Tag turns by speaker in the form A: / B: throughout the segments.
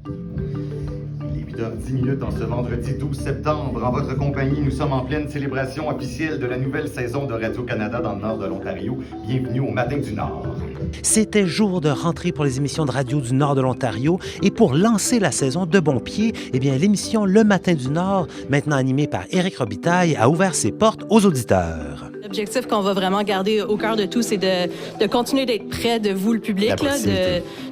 A: Il est 8h10 en ce vendredi 12 septembre. En votre compagnie, nous sommes en pleine célébration officielle de la nouvelle saison de Radio-Canada dans le nord de l'Ontario. Bienvenue au Matin du Nord.
B: C'était jour de rentrée pour les émissions de radio du nord de l'Ontario et pour lancer la saison de bon pied, eh bien, l'émission Le Matin du Nord, maintenant animée par Éric Robitaille, a ouvert ses portes aux auditeurs.
C: L'objectif qu'on va vraiment garder au cœur de tout, c'est de continuer d'être près de vous, le public, là,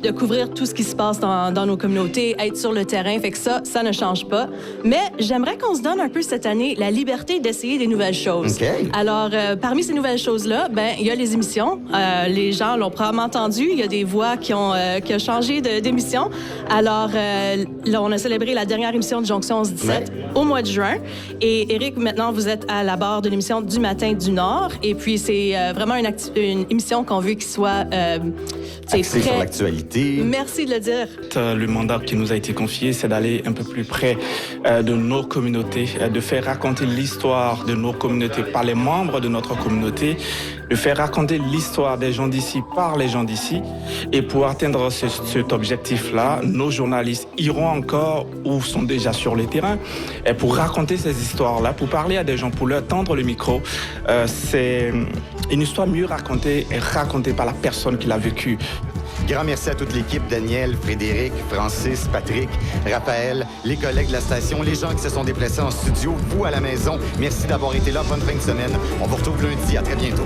C: de couvrir tout ce qui se passe dans nos communautés, être sur le terrain. Fait que ça ne change pas. Mais j'aimerais qu'on se donne un peu cette année la liberté d'essayer des nouvelles choses.
A: Okay.
C: Alors, parmi ces nouvelles choses-là, il y a les émissions. Les gens l'ont probablement entendu. Il y a des voix qui ont changé d'émission. Alors, là, on a célébré la dernière émission de Jonction 17 au mois de juin. Et Éric, maintenant, vous êtes à la barre de l'émission du Matin du Nord. Et puis, c'est vraiment une émission qu'on veut qu'il soit
A: axée sur l'actualité.
C: Merci de le dire.
D: Le mandat qui nous a été confié, c'est d'aller un peu plus près de nos communautés, de faire raconter l'histoire de nos communautés par les membres de notre communauté, de faire raconter l'histoire des gens d'ici par les gens d'ici. Et pour atteindre cet objectif-là, nos journalistes iront encore ou sont déjà sur le terrain et pour raconter ces histoires-là, pour parler à des gens, pour leur tendre le micro. C'est une histoire mieux racontée et racontée par la personne qui l'a vécue.
A: Grand merci à toute l'équipe, Daniel, Frédéric, Francis, Patrick, Raphaël, les collègues de la station, les gens qui se sont déplacés en studio, vous à la maison. Merci d'avoir été là. Bonne fin de semaine. On vous retrouve lundi. À très bientôt.